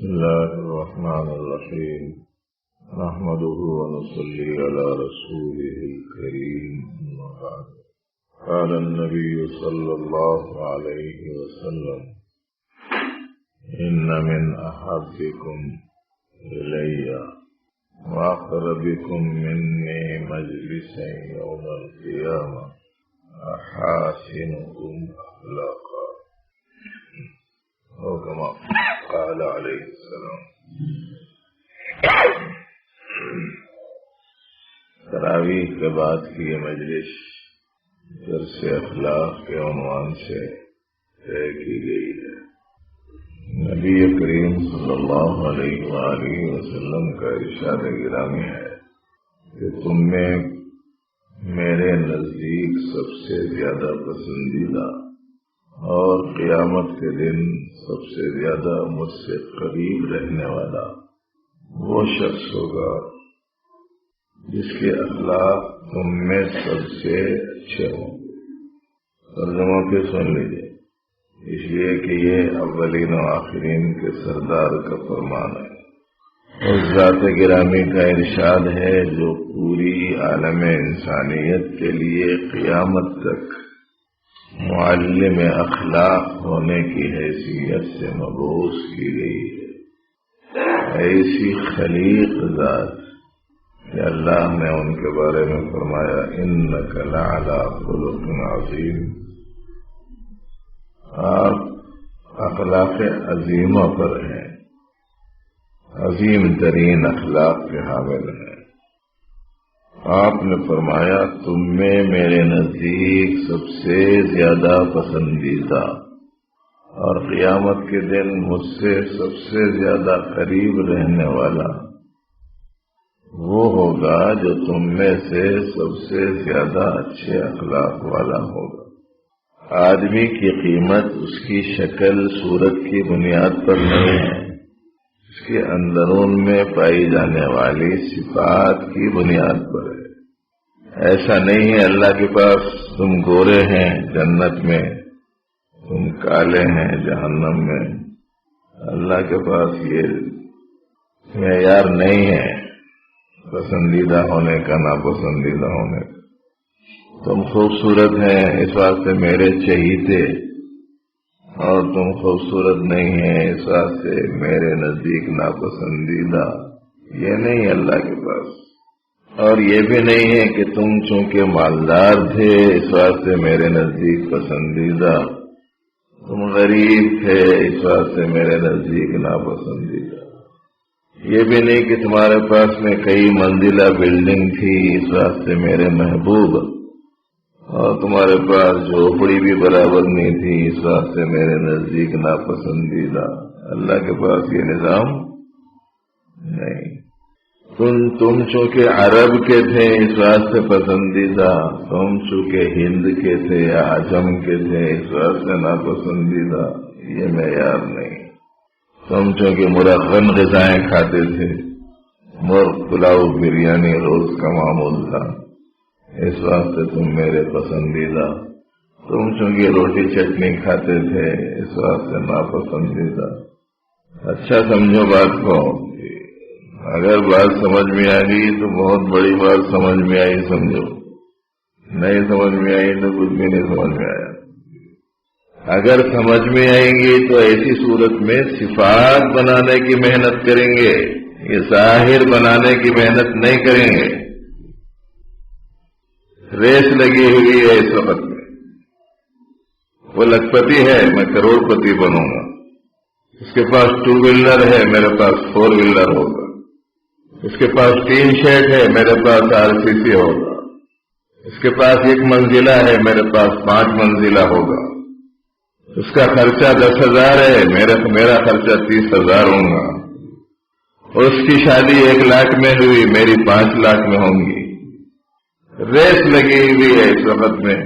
بسم الله الرحمن الرحيم نحمده ونصلي على رسوله الكريم أما بعد قال النبي صلى الله عليه وسلم إن من أحبكم إلي وأقربكم مني مجلسا يوم القيامة أحاسنكم أخلاقا أو كما قال عليه السلام. تراویح کے بعد کی یہ مجلس درس اخلاق کے عنوان سے طے کی گئی ہے. نبی کریم صلی اللہ علیہ وآلہ وسلم کا ارشاد گرامی ہے کہ تم میں میرے نزدیک سب سے زیادہ پسندیدہ اور قیامت کے دن سب سے زیادہ مجھ سے قریب رہنے والا وہ شخص ہوگا جس کے اخلاق تم میں سب سے اچھے ہوں گے. ترجمہ پہ سن لیجیے، اس لیے کہ یہ اولین و آخرین کے سردار کا فرمان ہے. اس ذات گرامی کا ارشاد ہے جو پوری عالم انسانیت کے لیے قیامت تک معلم اخلاق ہونے کی حیثیت سے مبعوث کی گئی ہے. ایسی خلیق ذات کہ اللہ نے ان کے بارے میں فرمایا انک لعلی خلق عظیم. آپ اخلاق عظیمہ پر ہیں، عظیم ترین اخلاق کے حامل ہیں. آپ نے فرمایا تم میں میرے نزدیک سب سے زیادہ پسندیدہ اور قیامت کے دن مجھ سے سب سے زیادہ قریب رہنے والا وہ ہوگا جو تم میں سے سب سے زیادہ اچھے اخلاق والا ہوگا. آدمی کی قیمت اس کی شکل صورت کی بنیاد پر نہیں ہے، اس کے اندرون میں پائی جانے والی صفات کی بنیاد پر ہے. ایسا نہیں ہے اللہ کے پاس تم گورے ہیں جنت میں، تم کالے ہیں جہنم میں. اللہ کے پاس یہ معیار نہیں ہے پسندیدہ ہونے کا ناپسندیدہ ہونے کا. تم خوبصورت ہیں اس واسطے میرے چہیتے، اور تم خوبصورت نہیں ہیں اس واسطے میرے نزدیک ناپسندیدہ. یہ نہیں اللہ کے پاس. اور یہ بھی نہیں ہے کہ تم چونکہ مالدار تھے اس واسطے میرے نزدیک پسندیدہ، تم غریب تھے اس واسطے میرے نزدیک ناپسندیدہ. یہ بھی نہیں کہ تمہارے پاس میں کئی منزلہ بلڈنگ تھی اس واسطے میرے محبوب، اور تمہارے پاس جھوپڑی بھی برابر نہیں تھی اس واسطے میرے نزدیک ناپسندیدہ. اللہ کے پاس یہ نظام نہیں. تم چونکہ عرب کے تھے اس واسطے پسندیدہ، تم چونکہ ہند کے تھے یا عجم کے تھے اس واسطے ناپسندیدہ. یہ معیار نہیں. تم چونکہ مرغن غذائیں کھاتے تھے، مرغ پلاؤ بریانی روز کا معمول تھا اس واسطے تم میرے پسندیدہ. تم چونکہ روٹی چٹنی کھاتے تھے اس واسطے ناپسندیدہ. اچھا سمجھو بات کو. اگر بات سمجھ میں آ گئی تو بہت بڑی بات سمجھ میں آئی سمجھو، نہیں سمجھ میں آئی تو کچھ بھی نہیں سمجھ میں آیا. اگر سمجھ میں آئیں گی تو ایسی صورت میں صفات بنانے کی محنت کریں گے، یہ ظاہر بنانے کی محنت نہیں کریں گے. ریس لگی ہوئی ہے اس وقت میں. وہ لکھپتی ہے میں کروڑ پتی بنوں گا، اس کے پاس 2 ویلر ہے میرے پاس 4 ویلر ہوگا، اس کے پاس 3 شیڈ ہے میرے پاس RCC ہوگا، اس کے پاس 1 منزلہ ہے میرے پاس 5 منزلہ ہوگا. اس کا خرچہ 10,000 ہے میرا خرچہ 30,000 ہوگا. اس کی شادی 1 لاکھ میں ہوئی، میری 5 لاکھ میں ہوں گی. ریس لگی ہوئی ہے اس وقت میں.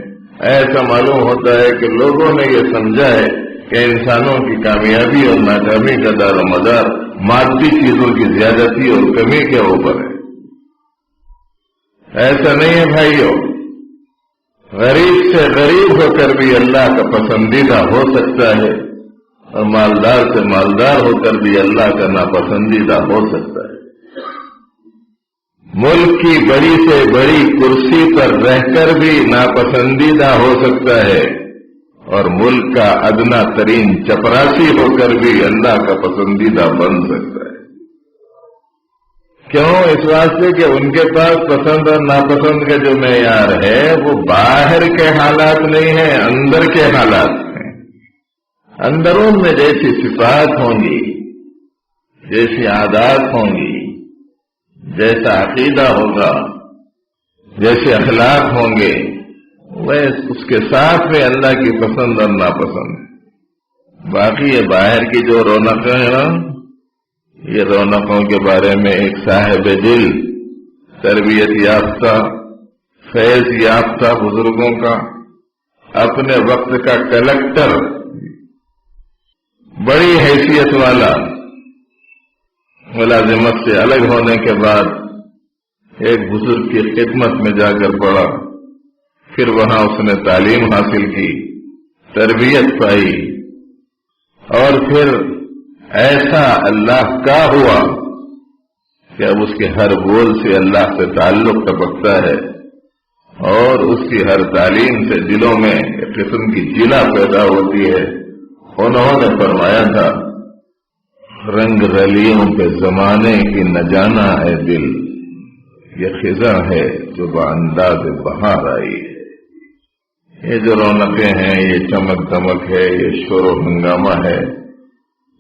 ایسا معلوم ہوتا ہے کہ لوگوں نے یہ سمجھا ہے کہ انسانوں کی کامیابی اور ناکامی کا دار و مدار مادی چیزوں کی زیادتی اور کمی کے اوپر ہے. ایسا نہیں ہے بھائیو. غریب سے غریب ہو کر بھی اللہ کا پسندیدہ ہو سکتا ہے، اور مالدار سے مالدار ہو کر بھی اللہ کا ناپسندیدہ ہو سکتا ہے۔ ملک کی بڑی سے بڑی کرسی پر رہ کر بھی ناپسندیدہ ہو سکتا ہے، اور ملک کا ادنا ترین چپراسی ہو کر بھی اللہ کا پسندیدہ بن سکتا ہے۔ کیوں؟ اس واسطے کہ ان کے پاس پسند اور ناپسند کا جو معیار ہے وہ باہر کے حالات نہیں ہیں، اندر کے حالات ہیں۔ اندرون میں جیسی صفات ہوں گی، جیسی عادات ہوں گی، جیسا عقیدہ ہوگا، جیسے اخلاق ہوں گے، وہ اس کے ساتھ میں اللہ کی پسند اور ناپسند۔ باقی یہ باہر کی جو رونقیں ہیں نا، یہ رونقوں کے بارے میں ایک صاحب دل، تربیت یافتہ، فیض یافتہ بزرگوں کا، اپنے وقت کا کلکٹر، بڑی حیثیت والا، ملازمت سے الگ ہونے کے بعد ایک بزرگ کی خدمت میں جا کر پڑھا، پھر وہاں اس نے تعلیم حاصل کی، تربیت پائی، اور پھر ایسا اللہ کا ہوا کہ اب اس کے ہر بول سے اللہ سے تعلق ٹپکتا ہے، اور اس کی ہر تعلیم سے دلوں میں ایک قسم کی جلا پیدا ہوتی ہے۔ انہوں نے فرمایا تھا، رنگ رلیوں پہ زمانے کی نہ جانا ہے دل، یہ خزاں ہے جو بانداز بہار آئی ہے۔ یہ جو رونقیں ہیں، یہ چمک دمک ہے، یہ شور و ہنگامہ ہے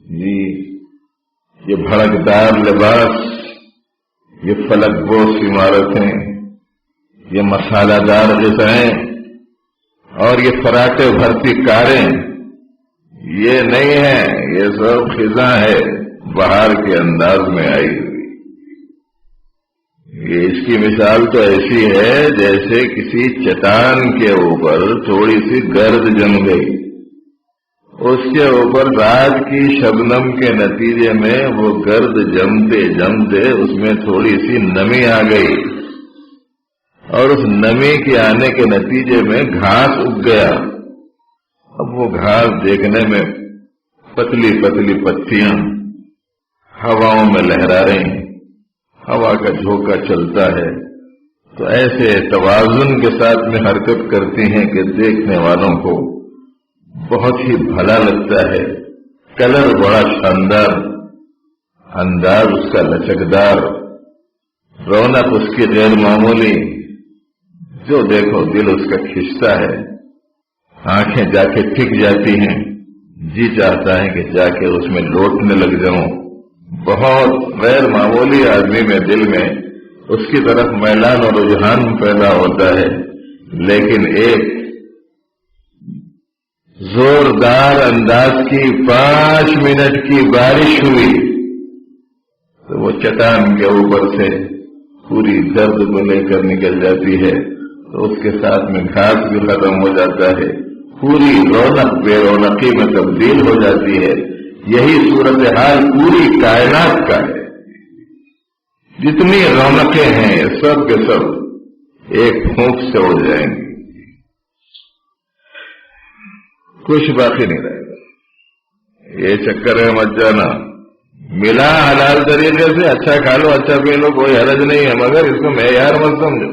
جی، یہ بھڑکدار لباس، یہ فلک بوس عمارتیں، یہ مسالہ دار غذائیں، اور یہ فراٹے بھرتی کاریں، یہ نہیں ہے، یہ سب خزاں ہے بہار کے انداز میں آئی ہوئی۔ یہ اس کی مثال تو ایسی ہے جیسے کسی چٹان کے اوپر تھوڑی سی گرد جم گئی، اس کے اوپر رات کی شبنم کے نتیجے میں وہ گرد جمتے جمتے اس میں تھوڑی سی نمی آ گئی، اور اس نمی کے آنے کے نتیجے میں گھاس اگ گیا۔ اب وہ گھاس دیکھنے میں پتلی پتلی پتیاں ہواؤں میں لہرا رہی ہیں، ہوا کا جھونکا چلتا ہے تو ایسے توازن کے ساتھ میں حرکت کرتی ہیں کہ دیکھنے والوں کو بہت ہی بھلا لگتا ہے۔ کلر بڑا شاندار، انداز اس کا لچکدار، رونق اس کی غیر معمولی، جو دیکھو دل اس کا کھنچتا ہے، آنکھیں جا کے ٹک جاتی ہیں، جی چاہتا ہے کہ جا کے اس میں لوٹنے لگ جاؤں۔ بہت غیر معمولی آدمی میں دل میں اس کی طرف میلان اور رجحان پیدا ہوتا ہے، لیکن ایک زوردار انداز کی 5 منٹ کی بارش ہوئی تو وہ چٹان کے اوپر سے پوری درد کو لے کر نکل جاتی ہے، تو اس کے ساتھ میں گھاس بھی ختم ہو جاتا ہے، پوری رونق بے رونقی میں تبدیل ہو جاتی ہے۔ یہی صورتحال پوری کائنات کا ہے۔ جتنی رونقیں ہیں یہ سب کے سب ایک پھونک سے اڑ جائیں گی، کچھ باقی نہیں رہے گا۔ یہ چکر ہے مت جانا، ملا حلال طریقے سے اچھا کھا لو، اچھا پی لو، کوئی حرج نہیں ہے، مگر اس کو معیار مت سمجھو۔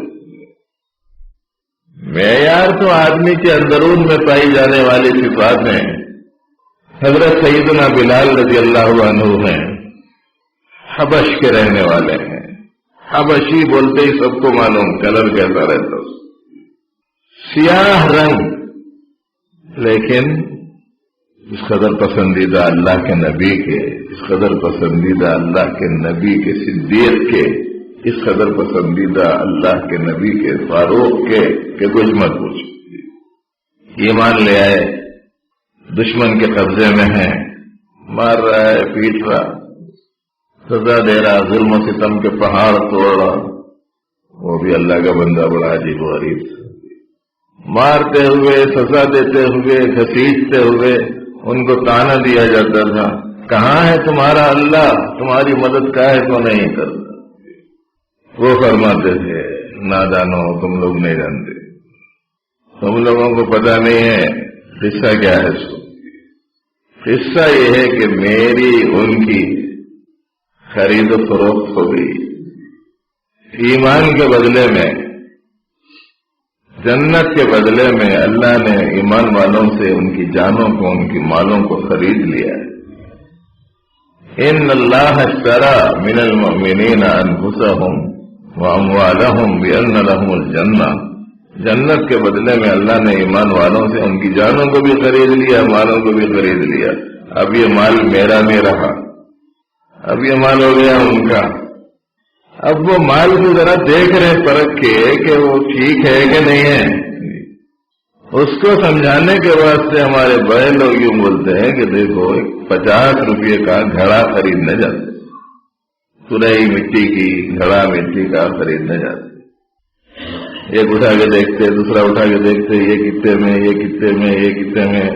معیار تو آدمی کے اندرون میں پائی جانے والی صفات ہیں۔ حضرت سیدنا بلال رضی اللہ عنہ ہیں، حبش کے رہنے والے ہیں۔ حبشی بولتے ہی سب کو معلوم، کلر کیسا رہتا، سیاہ رنگ، لیکن اس قدر پسندیدہ اللہ کے نبی کے، اس قدر پسندیدہ اللہ کے نبی کے صدیق کے، اس قدر پسندیدہ اللہ کے نبی کے فاروق کے کہ کچھ مت پوچھ۔ ایمان لے آئے، دشمن کے قبضے میں ہیں، مار رہا ہے، پیٹ رہا، سزا دے رہا، ظلم و ستم کے پہاڑ توڑ رہا، وہ بھی اللہ کا بندہ بڑا عجیب و غریب، مارتے ہوئے، سزا دیتے ہوئے، گھسیٹتے ہوئے ان کو تانا دیا جاتا تھا، کہاں ہے تمہارا اللہ، تمہاری مدد کا ہے تو نہیں کرتا۔ وہ فرماتے تھے، نادانو تم لوگ نہیں جانتے، تم لوگوں کو پتہ نہیں ہے قصہ کیا ہے۔ قصہ یہ ہے کہ میری ان کی خرید و فروخت ہو گئی ایمان کے بدلے میں، جنت کے بدلے میں اللہ نے ایمان والوں سے ان کی جانوں کو، ان کی مالوں کو خرید لیا ہے۔ ان اللہ اشترى من المؤمنین انفسهم واموالهم بان لهم الجنہ، جنت کے بدلے میں اللہ نے ایمان والوں سے ان کی جانوں کو بھی خرید لیا، مالوں کو بھی خرید لیا۔ اب یہ مال میرا نہیں رہا، اب یہ مال ہو گیا ان کا۔ اب وہ مال کو ذرا دیکھ رہے پرکھ کے کہ وہ ٹھیک ہے کہ نہیں ہے، اس کو سمجھانے کے واسطے ہمارے بڑے لوگ یوں بولتے ہیں کہ دیکھو 50 روپے کا گھڑا خریدنے جاتے، سرہی مٹی کی گھڑا مٹی کا خریدنے جاتے، ایک اٹھا کے دیکھتے، دوسرا اٹھا کے دیکھتے، یہ کتنے میں، یہ کتنے میں، یہ کتنے میں،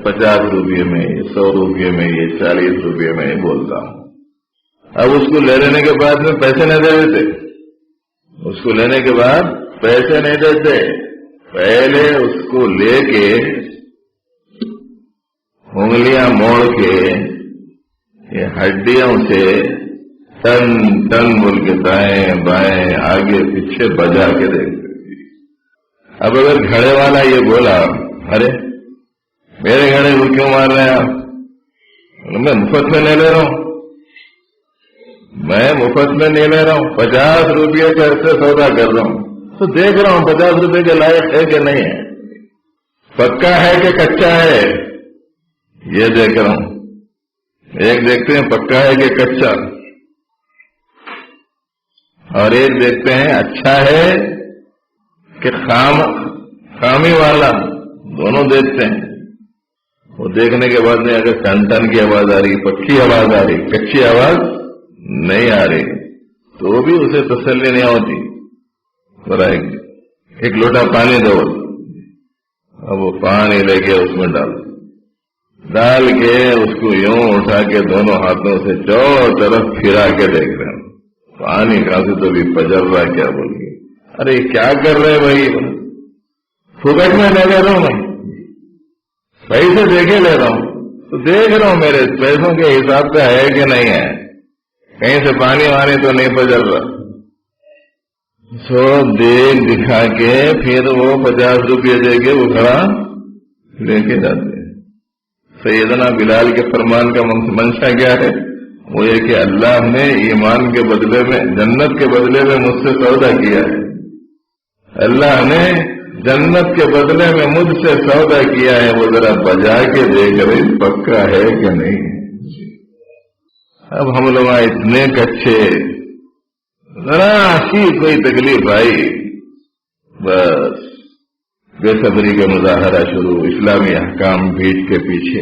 50 روپے میں، 100 روپے میں، یہ 40 روپے میں بولتا ہوں۔ اب اس کو لے لینے کے بعد میں پیسے نہیں دے دیتے، اس کو لینے کے بعد پیسے نہیں دیتے، پہلے اس کو لے کے انگلیاں موڑ کے یہ ہڈیوں سے ٹن ٹن بول کے دائیں بائیں آگے پیچھے بجا کے دیکھتے۔ اب اگر گھڑے والا یہ بولا ارے میرے گھڑے کو کیوں مار رہے ہیں آپ، میں مفت میں نہیں لے رہا ہوں، میں مفت میں نہیں لے رہا ہوں، 50 روپے کا ایسے سودا کر رہا ہوں، تو دیکھ رہا ہوں 50 روپے کے لائق ہے کہ نہیں ہے، پکا ہے کہ کچا ہے، یہ دیکھ رہا ہوں۔ ایک دیکھتے ہیں پکا ہے کہ کچا، اور ایک دیکھتے ہیں اچھا ہے کہ خامی والا، دونوں دیکھتے ہیں۔ وہ دیکھنے کے بعد میں اگر ٹن ٹن کی آواز آ رہی، پکی آواز آ رہی، کچی آواز نہیں آ رہی، تو بھی اسے تسلی نہیں ہوتی، ذرا ایک لوٹا پانی دو، اب وہ پانی لے کے اس میں ڈال کے اس کو یوں اٹھا کے دونوں ہاتھوں سے چاروں طرف پھرا کے دیکھ رہے ہیں، پانی کہاں سے تو بھی پجر رہا، کیا بول گئی، ارے کیا کر رہے بھائی، پھوکٹ میں لے رہا ہوں، میں صحیح سے دیکھے لے رہا ہوں، تو دیکھ رہا ہوں میرے پیسوں کے حساب کا ہے کہ نہیں ہے، کہیں سے پانی وانی تو نہیں پجر رہا۔ سو دیکھ دکھا کے پھر وہ 50 روپے دے کے وہ گھڑا لے کے جاتے ہیں۔ سیدنا بلال کے فرمان کا منشا کیا ہے؟ وہ یہ کہ اللہ نے ایمان کے بدلے میں، جنت کے بدلے میں مجھ سے سودا کیا ہے، اللہ نے جنت کے بدلے میں مجھ سے سودا کیا ہے، وہ ذرا بجا کے دیکھ رہے پکا ہے کہ نہیں۔ اب ہم لوگ اتنے کچے، ذرا سی کوئی تکلیف آئی بس بے صبری کا مظاہرہ شروع، اسلامی احکام بھیٹ کے پیچھے۔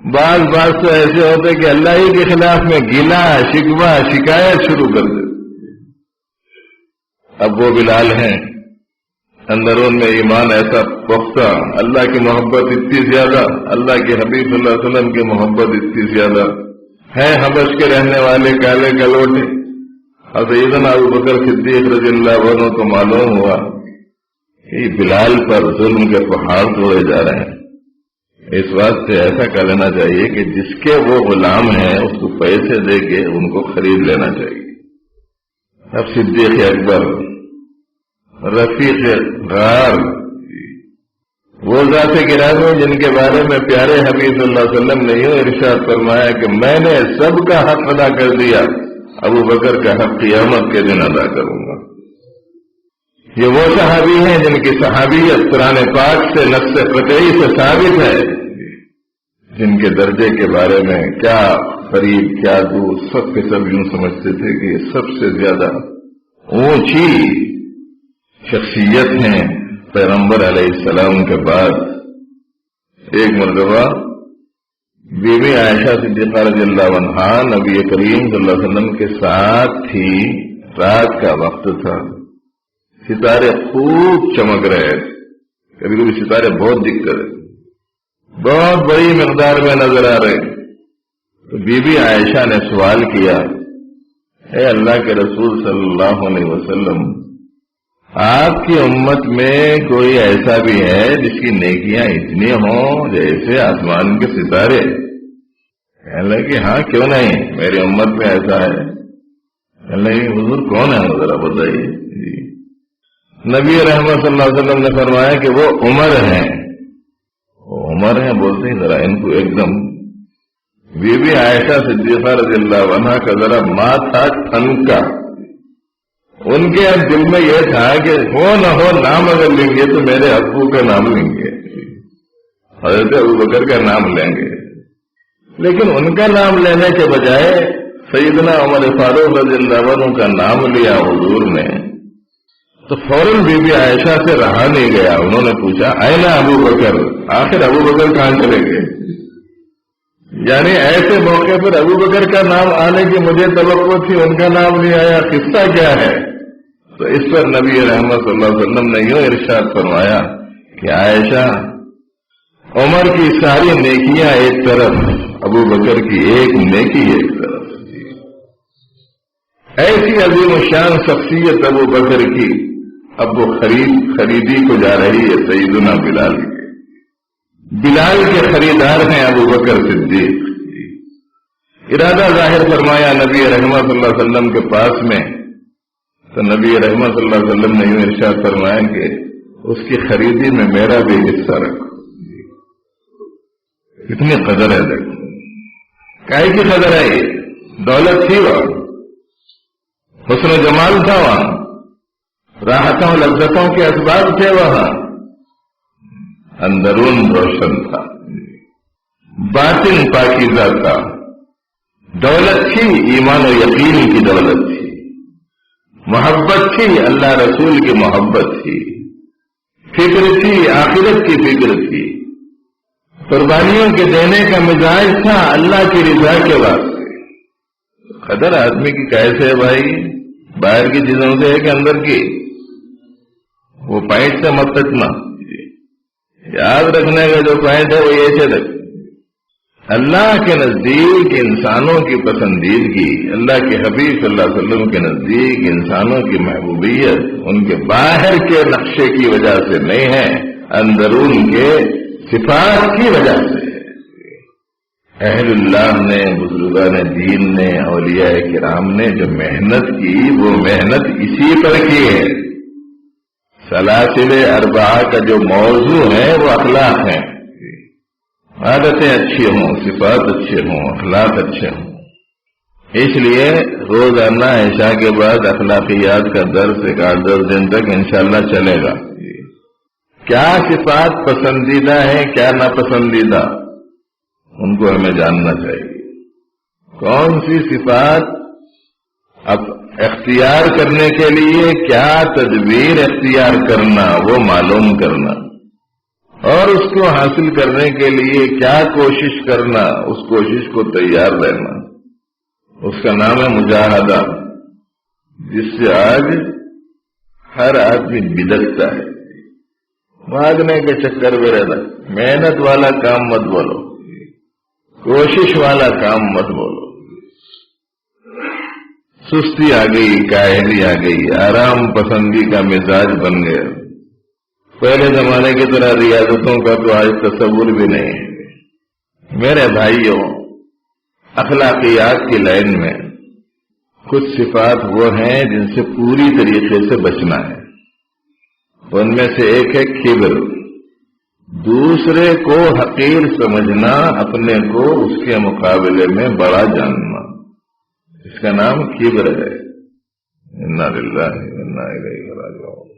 بعض تو ایسے ہوتے کہ اللہ ہی کے خلاف میں گلا شکوہ شکایت شروع کر دے۔ اب وہ بلال ہیں، اندرون میں ایمان ایسا پختہ، اللہ کی محبت اتنی زیادہ، اللہ کے حبیب صلی اللہ علیہ وسلم کی محبت اتنی زیادہ ہے، حبش کے رہنے والے کالے کلوٹے۔ سیدنا ابو بکر صدیق رضی اللہ عنہ کو معلوم ہوا کہ بلال پر ظلم کے پہاڑ توڑے جا رہے ہیں، اس بات سے ایسا کر لینا چاہیے کہ جس کے وہ غلام ہیں اس کو پیسے دے کے ان کو خرید لینا چاہیے۔ اب صدیق اکبر، رفیق غار، وہ ذات گرامی جن کے بارے میں پیارے حبیب صلی اللہ علیہ وسلم نے یوں ارشاد فرمایا کہ میں نے سب کا حق ادا کر دیا، ابو بکر کا حق قیامت کے دن ادا کروں گا۔ یہ وہ صحابی ہیں جن کی صحابیت قرآن پاک سے نص قطعی سے ثابت ہے، جن کے درجے کے بارے میں کیا قریب کیا دور، سب کے سب یوں سمجھتے تھے کہ یہ سب سے زیادہ اونچی شخصیت ہیں پیغمبر علیہ السلام کے بعد۔ ایک مرتبہ بی بی عائشہ صدیقہ رضی اللہ عنہا نبی کریم صلی اللہ علیہ وسلم کے ساتھ تھی، رات کا وقت تھا، ستارے خوب چمک رہے، کبھی کبھی ستارے بہت دکھتے رہے، بہت بڑی مقدار میں نظر آ رہے۔ تو بی بی عائشہ نے سوال کیا، اے اللہ کے رسول صلی اللہ علیہ وسلم، آپ کی امت میں کوئی ایسا بھی ہے جس کی نیکیاں اتنی ہوں جیسے آسمان کے ستارے؟ کہنے لگے ہاں کیوں نہیں، میری امت میں ایسا ہے۔ کہنے لگے حضور کون ہے ذرا بتائیے؟ نبی رحمت صلی اللہ علیہ وسلم نے فرمایا کہ وہ عمر ہیں۔ وہ عمر ہیں بولتے ہیں ذرا ان کو ایک دم بی بی عائشہ صدیقہ رضی اللہ عنہا کا ذرا ماتھا ٹھنکا۔ ان کے دل میں یہ تھا کہ ہو نہ ہو نام اگر لیں گے تو میرے ابو کا نام لیں گے، حضرت ابو بکر کا نام لیں گے، لیکن ان کا نام لینے کے بجائے سیدنا عمر فاروق رضی اللہ عنہ کا نام لیا حضور نے، تو فوراً بی بی عائشہ سے رہا نہیں گیا۔ انہوں نے پوچھا اين ابو بکر، آخر ابو بکر کہاں چلے گئے؟ یعنی ایسے موقع پر ابو بکر کا نام آنے کی مجھے توقع تھی، ان کا نام نہیں آیا، قصہ کیا ہے؟ تو اس پر نبی رحمت صلی اللہ علیہ وسلم نے یوں ارشاد فرمایا کہ عائشہ، عمر کی ساری نیکیاں ایک طرف، ابو بکر کی ایک نیکی ایک طرف۔ ایسی عظیم الشان شخصیت ابو بکر کی اب وہ خریدی کو جا رہی ہے سیدنا بلال کی۔ بلال کے خریدار ہیں ابو بکر صدیق۔ ارادہ ظاہر فرمایا نبی رحمت صلی اللہ علیہ وسلم کے پاس میں، تو نبی رحمت صلی اللہ علیہ وسلم نے یوں ارشاد فرمایا کہ اس کی خریدی میں میرا بھی حصہ رکھو۔ کتنی قدر ہے دیکھو، کاہے کی قدر ہے؟ یہ دولت تھی وہاں، حسن و جمال تھا وہاں، راحتوں لذتوں کے اسباب تھے وہاں، اندرون روشن تھا، باطن پاکیزہ تھا، دولت تھی ایمان و یقین کی دولت تھی، محبت تھی اللہ رسول کی محبت تھی، فکر تھی آخرت کی فکر تھی، قربانیوں کے دینے کا مزاج تھا اللہ کی رضا کے واسطے۔ قدر آدمی کی کیسے ہے بھائی؟ باہر کی چیزوں سے ہے کہ اندر کی؟ وہ پوائنٹ سے مت تکنا، یاد رکھنے کا جو پوائنٹ ہے وہ یہ چلے، اللہ کے نزدیک انسانوں کی پسندیدگی، اللہ کے حبیب صلی اللہ علیہ وسلم کے نزدیک انسانوں کی محبوبیت ان کے باہر کے نقشے کی وجہ سے نہیں ہے، اندرون کے صفات کی وجہ سے۔ اہل اللہ نے، بزرگان دین نے، اولیاء کرام نے جو محنت کی وہ محنت اسی پر کی ہے۔ سلاسل اربعہ کا جو موضوع ہے وہ اخلاق ہیں، عادتیں اچھی ہوں، صفات اچھے ہوں، اخلاق اچھے ہوں۔ اس لیے روزانہ عشاء کے بعد اخلاقیات کا درس 8-10 دن تک انشاءاللہ چلے گا۔ کیا صفات پسندیدہ ہیں، کیا ناپسندیدہ، ان کو ہمیں جاننا چاہیے۔ کون سی صفات اب اختیار کرنے کے لیے کیا تدبیر اختیار کرنا وہ معلوم کرنا، اور اس کو حاصل کرنے کے لیے کیا کوشش کرنا، اس کوشش کو تیار رہنا، اس کا نام ہے مجاہدہ، جس سے آج ہر آدمی بلکتا ہے۔ بھاگنے کے چکر میں رہنا، محنت والا کام مت بولو، کوشش والا کام مت بولو۔ سستی آ گئی، کاہلی آ گئی، آرام پسندی کا مزاج بن گیا۔ پہلے زمانے کی طرح ریاضتوں کا تو آج تصور بھی نہیں ہے۔ میرے بھائیوں، اخلاقیات کی لائن میں کچھ صفات وہ ہیں جن سے پوری طریقے سے بچنا ہے۔ ان میں سے ایک ہے کبر، دوسرے کو حقیر سمجھنا، اپنے کو اس کے مقابلے میں بڑا جاننا، اس کا نام کبر ہے۔ انا للہ و انا الیہ راجعون۔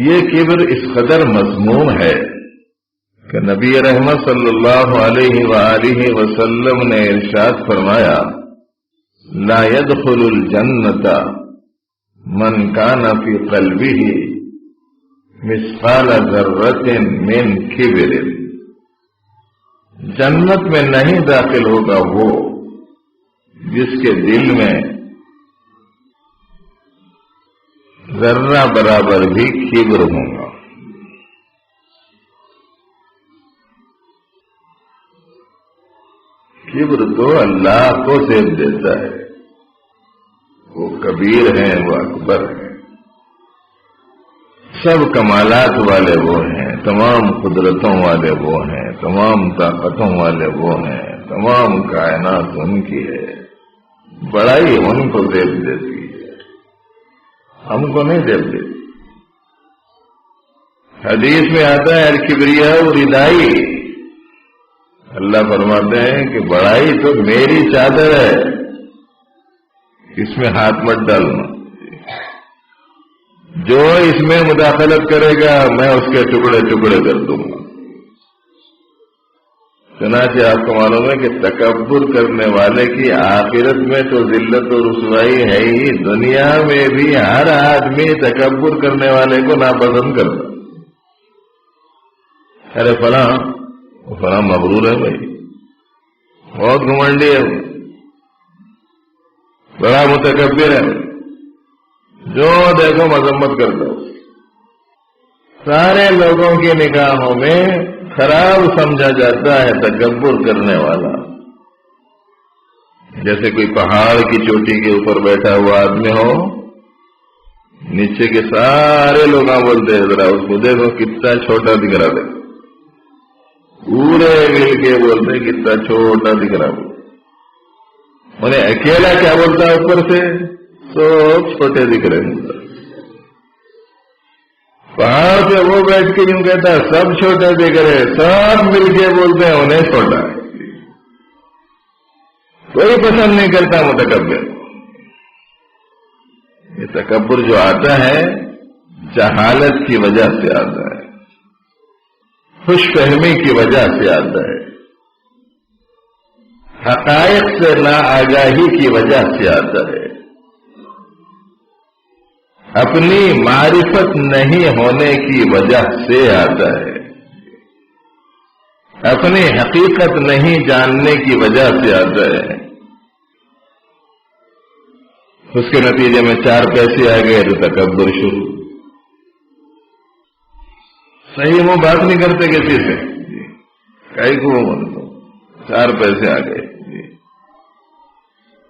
یہ کبر اس قدر مذموم ہے کہ نبی رحمت صلی اللہ علیہ وآلہ وسلم نے ارشاد فرمایا، لا يدخل الجنۃ من کان فی قلبہ مثقال ذرۃ من کبر۔ جنت میں نہیں داخل ہوگا وہ جس کے دل میں ذرہ برابر بھی کبر ہوگا۔ کبر تو اللہ کو زیب دیتا ہے، وہ کبیر ہیں، وہ اکبر ہیں۔ سب کمالات والے وہ ہیں، تمام قدرتوں والے وہ ہیں، تمام طاقتوں والے وہ ہیں، تمام کائنات ان کی ہے، بڑائی ان کو دیکھ دیتی ہے، ہم کو نہیں دیکھ دیتی۔ حدیث میں آتا ہے الکبریاء ردائی، اللہ فرماتے ہیں کہ بڑائی تو میری چادر ہے، اس میں ہاتھ مت ڈالنا، جو اس میں مداخلت کرے گا میں اس کے ٹکڑے ٹکڑے کر دوں گا۔ چنانچہ آپ کو معلوم ہے کہ تکبر کرنے والے کی آخرت میں تو ذلت و رسوائی ہے ہی، دنیا میں بھی ہر آدمی تکبر کرنے والے کو ناپسند کرتا۔ ارے فلاں مغرور ہے بھائی، بہت گھمنڈی ہے، بڑا متکبر ہے، جو دیکھو مذمت کرتا ہو، سارے لوگوں کی نگاہوں میں خراب سمجھا جاتا ہے تکبر کرنے والا۔ جیسے کوئی پہاڑ کی چوٹی کے اوپر بیٹھا ہوا آدمی ہو، نیچے کے سارے لوگ بولتے ہیں ذرا اس کو دیکھو کتنا چھوٹا دکھ رہا ہے، پورے مل کے بولتے ہیں کتنا چھوٹا دکھ رہا ہے، انہیں اکیلا کیا بولتا ہے اوپر سے سب چھوٹے دکھ رہے ہیں۔ پہاڑ پہ وہ بیٹھ کے یوں کہتا ہے سب چھوٹے دکھ رہے، سب مل کے بولتے ہیں انہیں چھوٹا ہے، کوئی پسند نہیں کرتا متکبر۔ یہ تکبر جو آتا ہے جہالت کی وجہ سے آتا ہے، خوش فہمی کی وجہ سے آتا ہے، حقائق سے ناآگاہی کی وجہ سے آتا ہے، اپنی معرفت نہیں ہونے کی وجہ سے آتا ہے، اپنی حقیقت نہیں جاننے کی وجہ سے آتا ہے۔ اس کے نتیجے میں 4 پیسے آ گئے تو تکبر شروع۔ صحیح وہ بات نہیں کرتے کسی سے، کئی کو 4 پیسے آ گئے،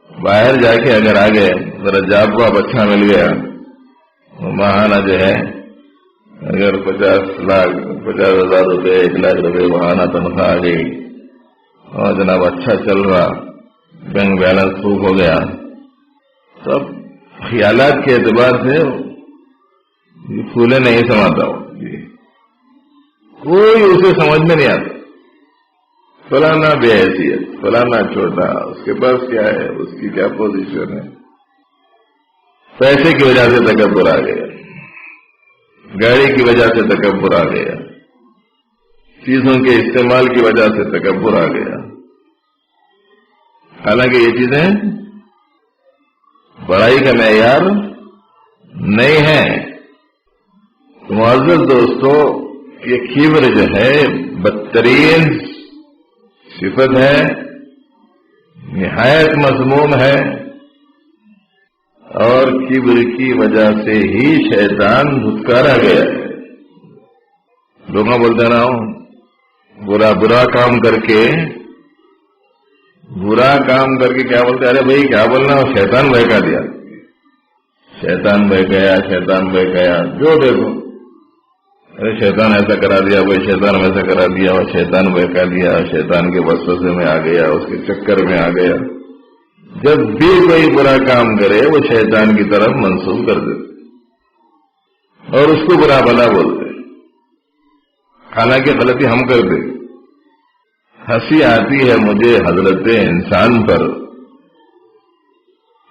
باہر جا کے اگر آ گئے ذرا جاب واب اچھا مل گیا، ماہانہ جو ہے اگر 50,000 روپے 1,00,000 روپے ماہانہ تنخواہ آ گئی اور جناب اچھا چل رہا، بینک بیلنس خوب ہو گیا، سب خیالات کے اعتبار سے پھولے نہیں سماتا ہو، کوئی اسے سمجھ میں نہیں آتا، فلانا بے حیثیت، فلانا چھوٹا، اس کے پاس کیا ہے، اس کی کیا پوزیشن ہے۔ پیسے کی وجہ سے تکبر آ گیا، گاڑی کی وجہ سے تکبر آ گیا، چیزوں کے استعمال کی وجہ سے تکبر آ گیا، حالانکہ یہ چیزیں بڑائی کا معیار نہیں ہے۔ معزز دوستو، یہ کبر جو ہے بدترین صفت ہے، نہایت مذموم ہے، اور کبر کی وجہ سے ہی شیطان دھتکارا گیا ہے۔ لوگ بولتے نا برا کام کر کے کیا بولتے، ارے بھائی کیا بولنا، شیطان بہکا دیا، شیطان بہکایا، جو دیکھو ارے شیطان ایسا کرا دیا، بھائی شیطان ویسا کرا دیا، اور شیطان بہکا دیا، شیطان کے وسوسے میں آ گیا، اس کے چکر میں آ گیا۔ جب بھی کوئی برا کام کرے وہ شیطان کی طرف منسوب کر دیتے اور اس کو برا بھلا بولتے، حالانکہ غلطی ہم کرتے۔ ہنسی آتی ہے مجھے حضرت انسان پر،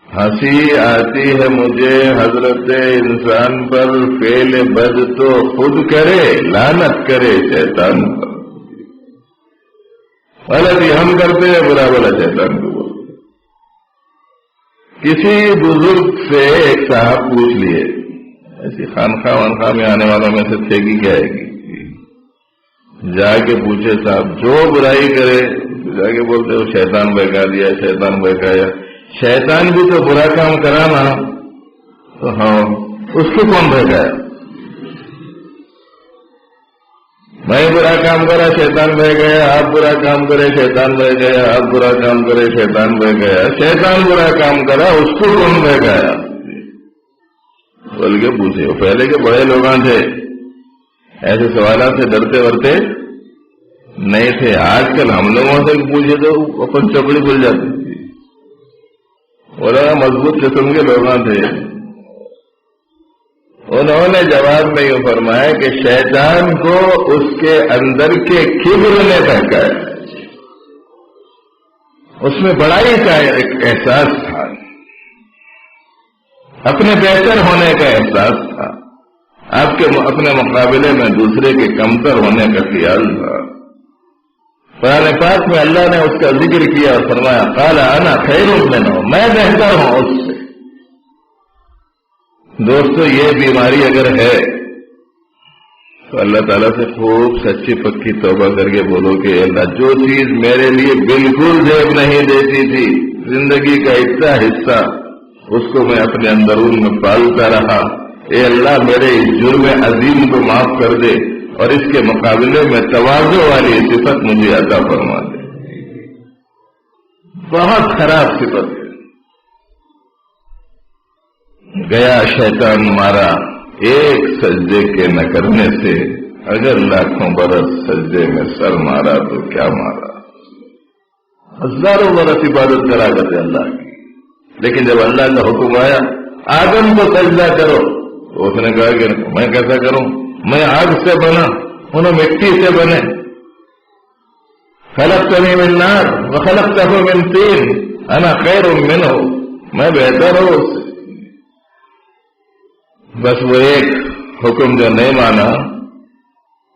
ہنسی آتی ہے مجھے حضرت انسان پر، فعل بد تو خود کرے، لعنت کرے شیطان پر۔ غلطی ہم کرتے ہیں، برا بھلا شیطان کو بولتے۔ کسی بزرگ سے ایک صاحب پوچھ لیے، ایسی خانخواہ میں آنے والوں میں سے تھے کہ کیا ہے گی، جا کے پوچھے صاحب جو برائی کرے جا کے بولتے ہو شیطان بہکا دیا، شیطان بہکایا۔ شیطان بھی تو برا کام کرا نا، تو ہاں اس کو کون بہکایا؟ میں برا کام کرا شیطان بہ گیا، آپ برا کام کرے شیطان بہ گیا، آپ برا کام کرے شیطان بہ گیا۔ شیطان برا کام کرا، اس کو کون بہ گیا؟ کھول کے پوچھے. وہ پہلے کے بڑے لوگ تھے، ایسے سوالات سے ڈرتے ورتے نہیں تھے. آج کل ہم لوگوں سے پوچھے تو اپن چپڑی بھول جاتی تھی. اور مضبوط قسم کے لوگ تھے. انہوں نے جواب میں یہ فرمایا کہ شیطان کو اس کے اندر کے کبر نے بہکایا. اس میں بڑائی کا ایک احساس تھا، اپنے بہتر ہونے کا احساس تھا، آپ کے اپنے مقابلے میں دوسرے کے کمتر ہونے کا خیال تھا. قرآن پاک میں اللہ نے اس کا ذکر کیا اور فرمایا قال انا خیر منہ، میں بہتر ہوں اس سے. دوستو یہ بیماری اگر ہے تو اللہ تعالیٰ سے خوب سچی پکی توبہ کر کے بولو کہ اللہ جو چیز میرے لیے بالکل زیب نہیں دیتی تھی، زندگی کا اتنا حصہ اس کو میں اپنے اندرون میں پالتا رہا، اے اللہ میرے اس جرم عظیم کو معاف کر دے اور اس کے مقابلے میں تواضع والی صفت مجھے عطا فرما دے. بہت خراب صفت ہے. گیا شیطان مارا ایک سجدے کے نہ کرنے سے، اگر لاکھوں برس سجدے میں سر مارا تو کیا مارا. ہزاروں برس عبادت کرا کرتے اللہ کی، لیکن جب اللہ کا حکم آیا آدم کو سجدہ کرو تو اس نے کہا کہ میں کیسا کروں، میں آگ سے بنا، انہوں مٹی سے بنے. خلقتنی من نار وخلقتہ من طین انا خیر منہ، میں بہتر ہوں اس سے. بس وہ ایک حکم جو نہیں مانا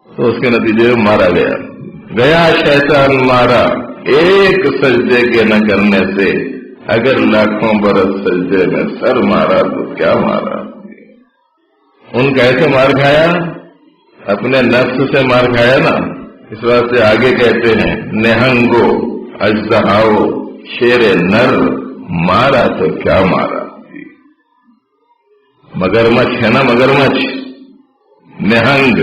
تو اس کے نتیجے میں مارا گیا. گیا شیطان مارا ایک سجدے کے نہ کرنے سے، اگر لاکھوں برس سجدے میں سر مارا تو کیا مارا. ان کا ایسے مار کھایا، اپنے نفس سے مار کھایا نا. اس واسطے آگے کہتے ہیں نہنگو اژدہاؤ شیر نر مارا تو کیا مارا. مگرمچھ ہے نا، مگرمچھ نہنگ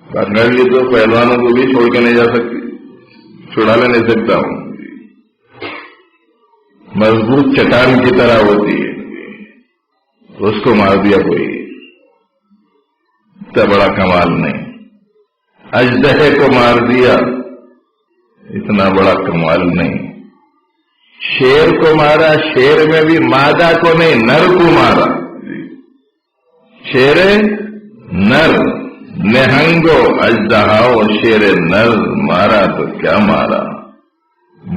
پکڑ لی تو پہلوانوں کو بھی چھوڑ کے نہیں جا سکتی، چھڑا لے نہیں سکتا ہوں. مضبوط چٹان کی طرح ہوتی ہے، اس کو مار دیا کوئی، اتنا بڑا کمال نہیں. اژدہے کو مار دیا، اتنا بڑا کمال نہیں. شیر کو مارا، شیر میں بھی مادہ کو نہیں نر کو مارا. شیر نر، نہنگو اژدہاؤ شیر نر مارا تو کیا مارا.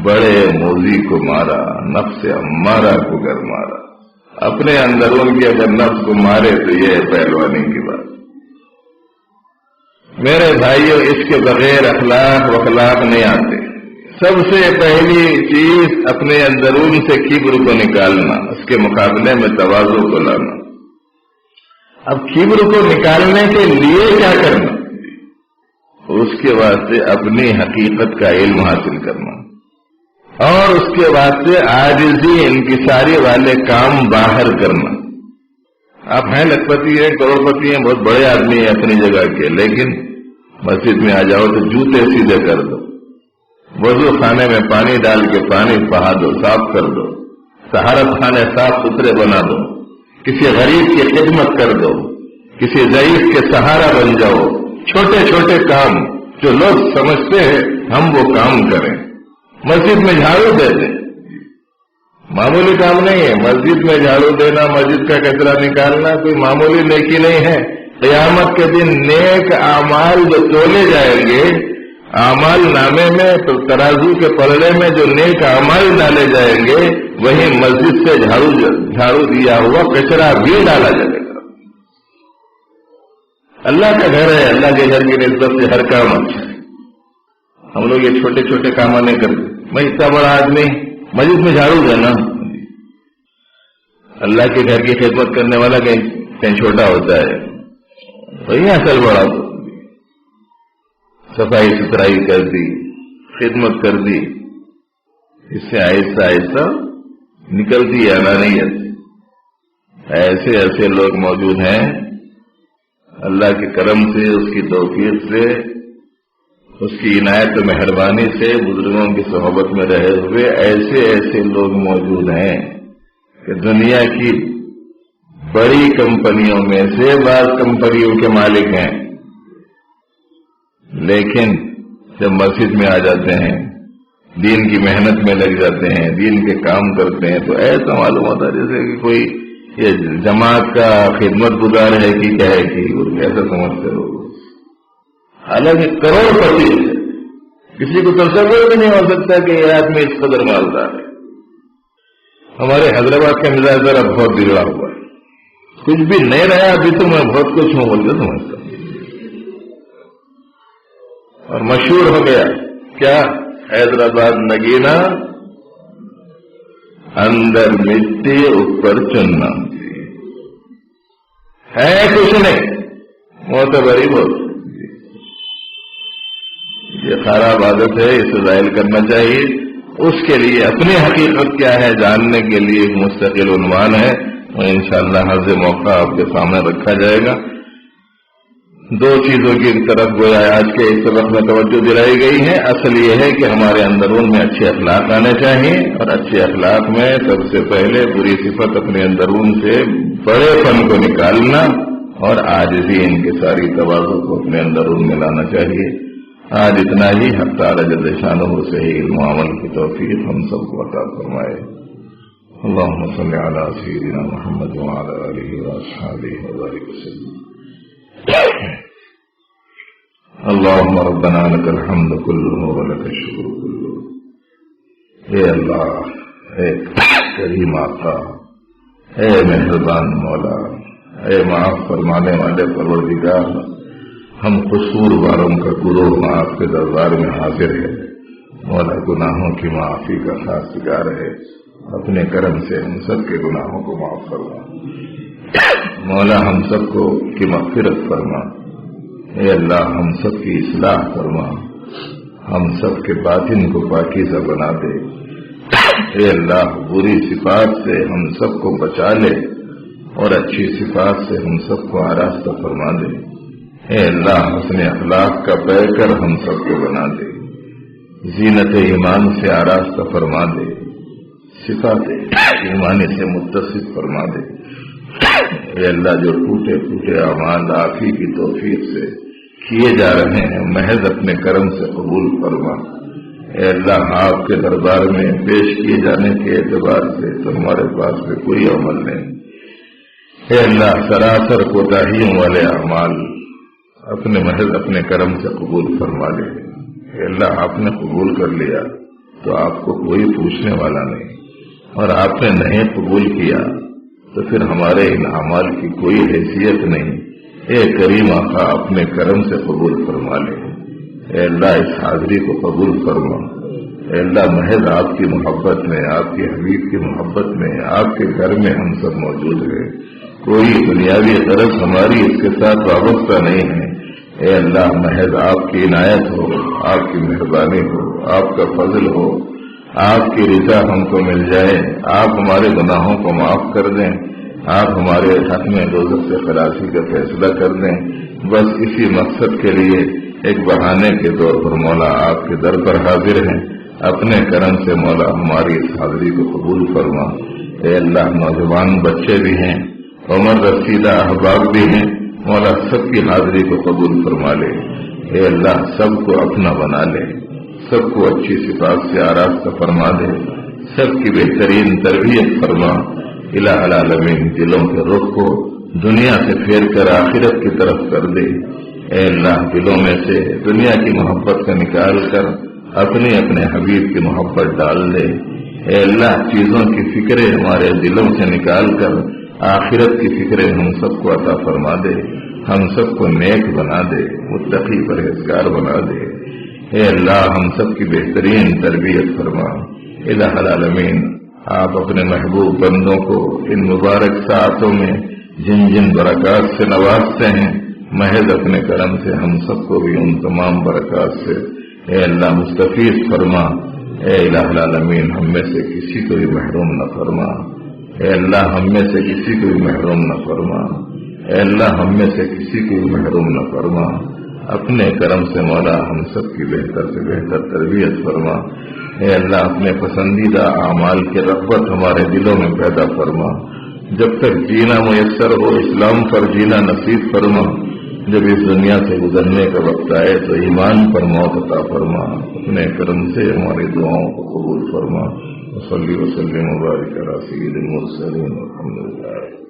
بڑے موذی کو مارا، نفس امارہ کو گر مارا. اپنے اندرون کی اگر نفس کو مارے تو یہ ہے پہلوانی کی بات. میرے بھائیوں اس کے بغیر اخلاق وخلاق نہیں آتے. سب سے پہلی چیز اپنے اندرون سے کبر کو نکالنا، اس کے مقابلے میں تواضع کو لانا. اب کبر کو نکالنے کے لیے کیا کرنا؟ اس کے واسطے اپنی حقیقت کا علم حاصل کرنا، اور اس کے واسطے عاجزی انکساری والے کام باہر کرنا. آپ ہیں لکھپتی ہیں، کروڑ پتی ہیں، بہت بڑے آدمی ہیں اپنی جگہ کے، لیکن مسجد میں آ جاؤ تو جوتے سیدھے کر دو، وضو خانے میں پانی ڈال کے پانی بہا دو، صاف کر دو، طہارت خانے صاف ستھرے بنا دو، کسی غریب کی خدمت کر دو، کسی ضعیف کے سہارا بن جاؤ. چھوٹے چھوٹے کام جو لوگ سمجھتے ہیں ہم وہ کام کریں. مسجد میں جھاڑو دے دیں، معمولی کام نہیں ہے. مسجد میں جھاڑو دینا، مسجد کا کچرا نکالنا کوئی معمولی نیکی نہیں ہے. قیامت کے دن نیک اعمال جو تولے جائیں گے، اعمال نامے میں ترازو کے پلڑے میں جو نیک اعمال ڈالے جائیں گے، وہی مسجد سے جھاڑو دیا ہوا کچرا بھی ڈالا جائے گا. اللہ کا گھر ہے، اللہ کے گھر کی نسبت سے ہر کام اچھا ہے. ہم لوگ یہ چھوٹے چھوٹے کام نہیں کرتے. میں اتنا بڑا آدمی مسجد میں جھاڑو دینا، اللہ کے گھر کی خدمت کرنے والا کہیں چھوٹا ہوتا ہے، وہی اصل بڑا. صفائی ستھرائی کر دی، خدمت کر دی، اس سے آہستہ آہستہ نکلتی ہے انانیت. ایسے ایسے لوگ موجود ہیں اللہ کے کرم سے، اس کی توفیق سے، اس کی عنایت و مہربانی سے بزرگوں کی صحبت میں رہے ہوئے ایسے ایسے لوگ موجود ہیں کہ دنیا کی بڑی کمپنیوں میں سے بعض کمپنیوں کے مالک ہیں، لیکن جب مسجد میں آ جاتے ہیں، دین کی محنت میں لگ جاتے ہیں، دین کے کام کرتے ہیں، تو ایسا معلوم ہوتا ہے جیسے کہ کوئی یہ جماعت کا خدمت گزار ہے کہ کیا ہے کہ ایسا سمجھتے لوگ، حالانکہ کروڑ پتی ہے، کسی کو تصور بھی نہیں ہو سکتا کہ یہ آدمی اس قدر مالدار ہے۔ ہمارے حیدرآباد کا مزاج ذرا بہت بگڑا ہوا ہے، کچھ بھی نہیں رہا ابھی تو میں بہت کچھ ہوں بول کے سمجھتا ہوں، اور مشہور ہو گیا کیا حیدرآباد نگینا اندر مٹی اوپر چننا ہے، کچھ نہیں معتبری بہت، یہ خراب عادت ہے، اسے ظاہر کرنا چاہیے۔ اس کے لیے اپنی حقیقت کیا ہے جاننے کے لیے ایک مستقل عنوان ہے، اور انشاءاللہ ہر موقع آپ کے سامنے رکھا جائے گا۔ دو چیزوں کی طرف گویا آج کے اس سبق میں توجہ دلائی گئی ہے۔ اصل یہ ہے کہ ہمارے اندرون میں اچھے اخلاق آنے چاہیے، اور اچھے اخلاق میں سب سے پہلے بری صفت اپنے اندرون سے بڑے فن کو نکالنا، اور عاجزی ان کی ساری تواضع کو اپنے اندرون میں لانا چاہیے۔ آج اتنا ہی، حق تعالی جل شانہ سے علم و عمل کی توفیق ہم سب کو عطا فرمائے۔ اللہم صلی علی سیدنا محمد وعلی آلہ واصحابہ وبارک وسلم۔ اللہم ربنا لک الحمد کلہ ولک الشکر کلہ۔ اے اللہ، اے کریم آقا، اے مہربان مولا، اے معاف فرمانے والے پروردگار، ہم قصورواروں کا گروہ آپ کے دربار میں حاضر ہے، مولا گناہوں کی معافی کا خاص گزار ہے، اپنے کرم سے ہم سب کے گناہوں کو معاف فرما، مولا ہم سب کو کی مغفرت فرما، اے اللہ ہم سب کی اصلاح فرما، ہم سب کے باطن کو پاکیزہ بنا دے، اے اللہ بری صفات سے ہم سب کو بچا لے، اور اچھی صفات سے ہم سب کو آراستہ فرما دے، اے اللہ حسن اخلاق کا پیکر ہم سب کو بنا دے، زینت ایمان سے آراستہ فرما دے، صفات ایمانی سے متصف فرما دے، اے اللہ جو ٹوٹے ٹوٹے اعمال آپ ہی کی توفیق سے کیے جا رہے ہیں محض اپنے کرم سے قبول فرما، اے اللہ آپ کے دربار میں پیش کیے جانے کے اعتبار سے تو ہمارے پاس میں کوئی عمل نہیں، اے اللہ سراسر کوتاہیوں والے اعمال اپنے محض اپنے کرم سے قبول فرما لے، اے اللہ آپ نے قبول کر لیا تو آپ کو کوئی پوچھنے والا نہیں، اور آپ نے نہیں قبول کیا تو پھر ہمارے ان اعمال کی کوئی حیثیت نہیں، اے کریم آقا اپنے کرم سے قبول فرما لے، اے اللہ اس حاضری کو قبول فرما، اے اللہ محض آپ کی محبت میں، آپ کے حبیب کی محبت میں، آپ کے گھر میں ہم سب موجود ہیں، کوئی دنیاوی غرض ہماری اس کے ساتھ وابستہ نہیں ہے، اے اللہ محض آپ کی عنایت ہو، آپ کی مہربانی ہو، آپ کا فضل ہو، آپ کی رضا ہم کو مل جائے، آپ ہمارے گناہوں کو معاف کر دیں، آپ ہمارے حق میں دوزخ سے خلاصی کا فیصلہ کر دیں، بس اسی مقصد کے لیے ایک بہانے کے طور پر مولا آپ کے در پر حاضر ہیں، اپنے کرم سے مولا ہماری اس حاضری کو قبول فرما، اے اللہ نوجوان بچے بھی ہیں، عمر رسیدہ احباب بھی ہیں، مولا سب کی حاضری کو قبول فرما لے، اے اللہ سب کو اپنا بنا لے، سب کو اچھی صفات سے آراستہ فرما دے، سب کی بہترین تربیت فرما، الہ العالمین دلوں کے رخ کو دنیا سے پھیر کر آخرت کی طرف کر دے، اے اللہ دلوں میں سے دنیا کی محبت کا نکال کر اپنے حبیب کی محبت ڈال دے، اے اللہ چیزوں کی فکریں ہمارے دلوں سے نکال کر آخرت کی فکریں ہم سب کو عطا فرما دے، ہم سب کو نیک بنا دے، متقی پرہیزگار بنا دے، اے اللہ ہم سب کی بہترین تربیت فرما، الہ العالمین آپ اپنے محبوب بندوں کو ان مبارک ساعتوں میں جن جن برکات سے نوازتے ہیں محض اپنے کرم سے ہم سب کو بھی ان تمام برکات سے اے اللہ مستفیض فرما، اے الہ العالمین ہم میں سے کسی کو بھی محروم نہ فرما، اے اللہ ہم میں سے کسی کو بھی محروم نہ فرما، اے اللہ ہم میں سے کسی کو بھی محروم نہ فرما، اپنے کرم سے مولا ہم سب کی بہتر سے بہتر تربیت فرما، اے اللہ اپنے پسندیدہ اعمال کی رغبت ہمارے دلوں میں پیدا فرما، جب تک جینا میسر ہو اسلام پر جینا نصیب فرما، جب اس دنیا سے گزرنے کا وقت آئے تو ایمان پر موت عطا فرما، اپنے کرم سے ہماری دعاؤں کو قبول فرما۔ وصلی وسلم وبارک علی سید المرسلین والحمد للہ۔